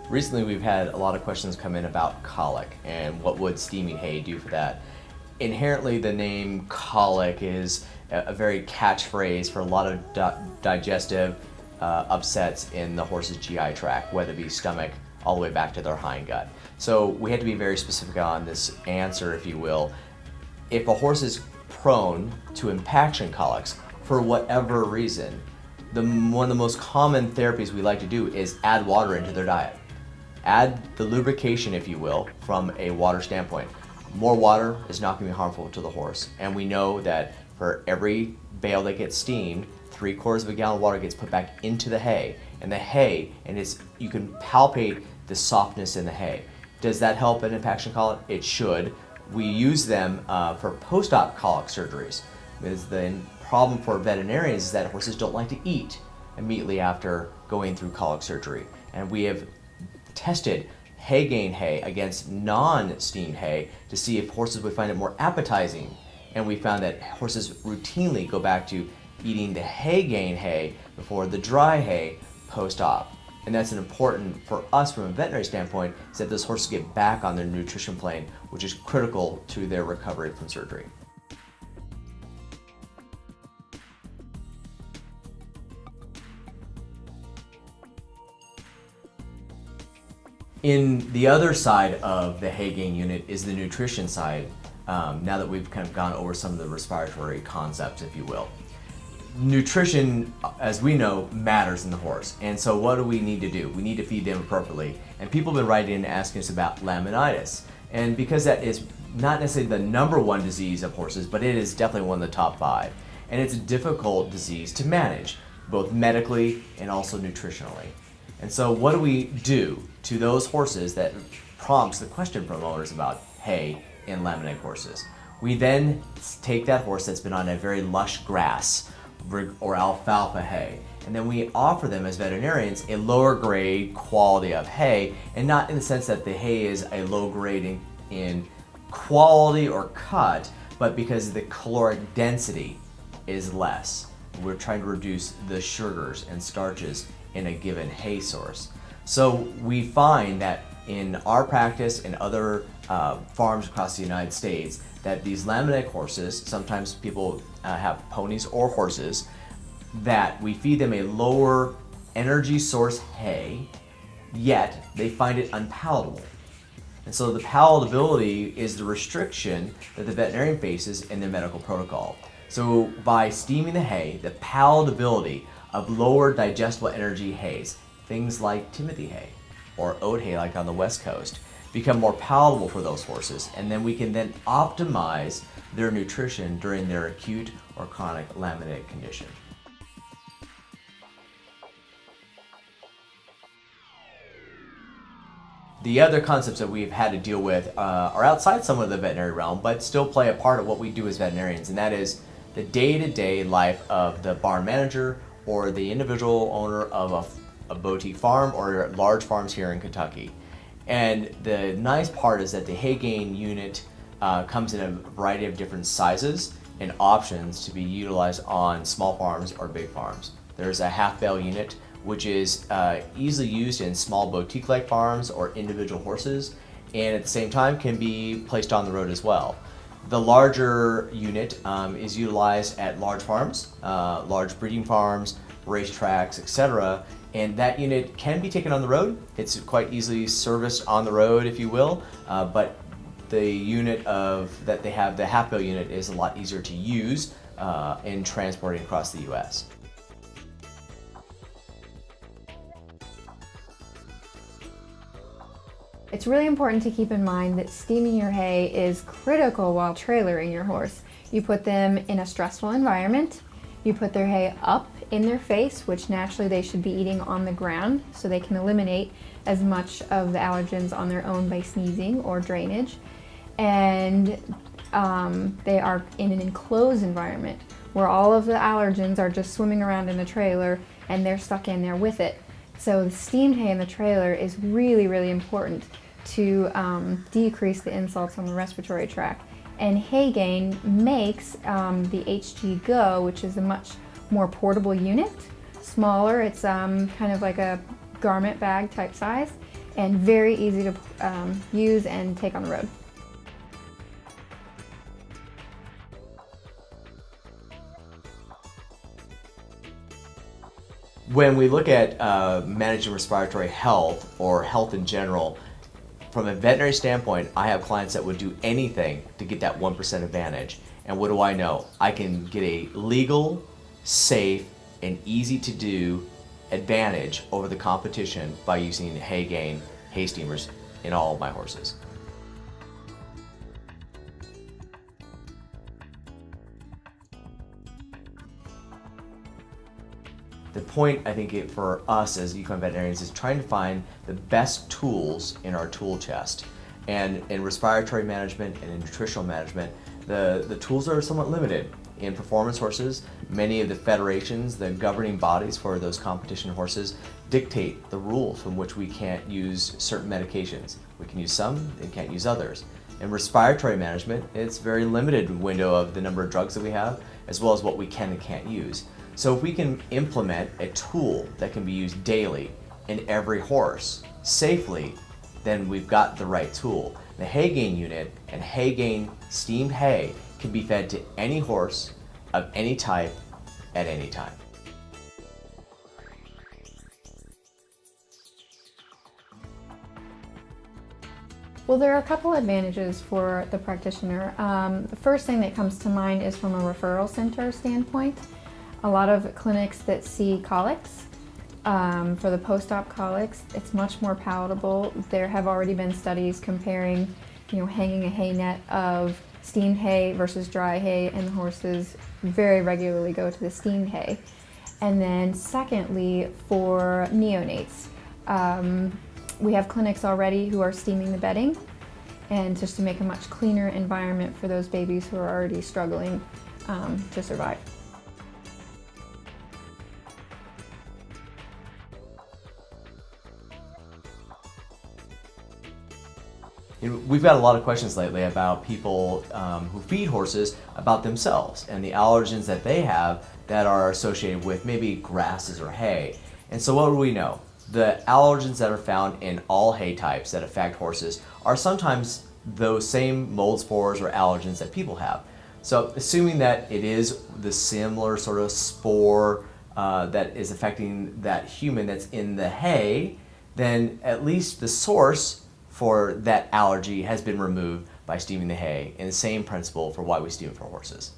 Recently we've had a lot of questions come in about colic and what would steaming hay do for that. Inherently the name colic is a very catchphrase for a lot of digestive upsets in the horse's GI tract, whether it be stomach all the way back to their hind gut. So we had to be very specific on this answer, if you will. If a horse is prone to impaction colics for whatever reason, one of the most common therapies we like to do is add water into their diet. Add the lubrication, if you will, from a water standpoint. More water is not going to be harmful to the horse, and we know that for every bale that gets steamed, 3/4 of a gallon of water gets put back into the hay, and the hay, you can palpate the softness in the hay. Does that help an impaction colic? It should. We use them for post-op colic surgeries, because the problem for veterinarians is that horses don't like to eat immediately after going through colic surgery, and we have tested HAYGAIN hay against non-steamed hay to see if horses would find it more appetizing, and we found that horses routinely go back to eating the HAYGAIN hay before the dry hay post-op. And that's important for us from a veterinary standpoint, is that those horses get back on their nutrition plane, which is critical to their recovery from surgery. In the other side of the HAYGAIN unit is the nutrition side, now that we've kind of gone over some of the respiratory concepts, if you will. Nutrition, as we know, matters in the horse, and so what do we need to do? We need to feed them appropriately, and people have been writing in asking us about laminitis, and because that is not necessarily the #1 disease of horses, but it is definitely one of the top 5, and it's a difficult disease to manage, both medically and also nutritionally. And so what do we do to those horses that prompts the question from owners about hay in laminitic horses? We then take that horse that's been on a very lush grass or alfalfa hay, and then we offer them as veterinarians a lower grade quality of hay, and not in the sense that the hay is a low grade in quality or cut, but because the caloric density is less. We're trying to reduce the sugars and starches in a given hay source. So we find that in our practice and other farms across the United States, that these laminitic horses, sometimes people have ponies or horses, that we feed them a lower energy source hay, yet they find it unpalatable. And so the palatability is the restriction that the veterinarian faces in their medical protocol. So by steaming the hay, the palatability of lower digestible energy hays, things like timothy hay or oat hay like on the West Coast, become more palatable for those horses, and then we can then optimize their nutrition during their acute or chronic laminitic condition. The other concepts that we've had to deal with are outside some of the veterinary realm, but still play a part of what we do as veterinarians, and that is the day-to-day life of the barn manager or the individual owner of a boutique farm or large farms here in Kentucky. And the nice part is that the HAYGAIN unit comes in a variety of different sizes and options to be utilized on small farms or big farms. There's a half bale unit, which is easily used in small boutique-like farms or individual horses, and at the same time can be placed on the road as well. The larger unit is utilized at large farms, large breeding farms, racetracks, etc. And that unit can be taken on the road. It's quite easily serviced on the road, if you will, but the unit that they have, the half bale unit, is a lot easier to use in transporting across the U.S. It's really important to keep in mind that steaming your hay is critical while trailering your horse. You put them in a stressful environment. You put their hay up in their face, which naturally they should be eating on the ground, so they can eliminate as much of the allergens on their own by sneezing or drainage. And they are in an enclosed environment where all of the allergens are just swimming around in the trailer and they're stuck in there with it. So the steamed hay in the trailer is really, really important to decrease the insults on the respiratory tract. And HAYGAIN makes the HG Go, which is a much more portable unit, smaller. It's kind of like a garment bag type size, and very easy to use and take on the road. When we look at managing respiratory health or health in general, from a veterinary standpoint, I have clients that would do anything to get that 1% advantage. And what do I know? I can get a legal, safe, and easy to do advantage over the competition by using HAYGAIN hay steamers in all of my horses. The point, I think, for us as equine veterinarians is trying to find the best tools in our tool chest. And in respiratory management and in nutritional management, the tools are somewhat limited. In performance horses, many of the federations, the governing bodies for those competition horses, dictate the rules from which we can't use certain medications. We can use some and can't use others. In respiratory management, it's very limited window of the number of drugs that we have, as well as what we can and can't use. So if we can implement a tool that can be used daily in every horse safely, then we've got the right tool. The HAYGAIN unit and HAYGAIN steamed hay can be fed to any horse of any type at any time. Well, there are a couple advantages for the practitioner. The first thing that comes to mind is from a referral center standpoint. A lot of clinics that see colics, for the post-op colics, it's much more palatable. There have already been studies comparing, hanging a hay net of steamed hay versus dry hay, and the horses very regularly go to the steamed hay. And then secondly, for neonates, we have clinics already who are steaming the bedding, and just to make a much cleaner environment for those babies who are already struggling to survive. We've got a lot of questions lately about people who feed horses about themselves and the allergens that they have that are associated with maybe grasses or hay. And so what do we know? The allergens that are found in all hay types that affect horses are sometimes those same mold spores or allergens that people have. So assuming that it is the similar sort of spore that is affecting that human that's in the hay, then at least the source for that allergy has been removed by steaming the hay, and the same principle for why we steam it for horses.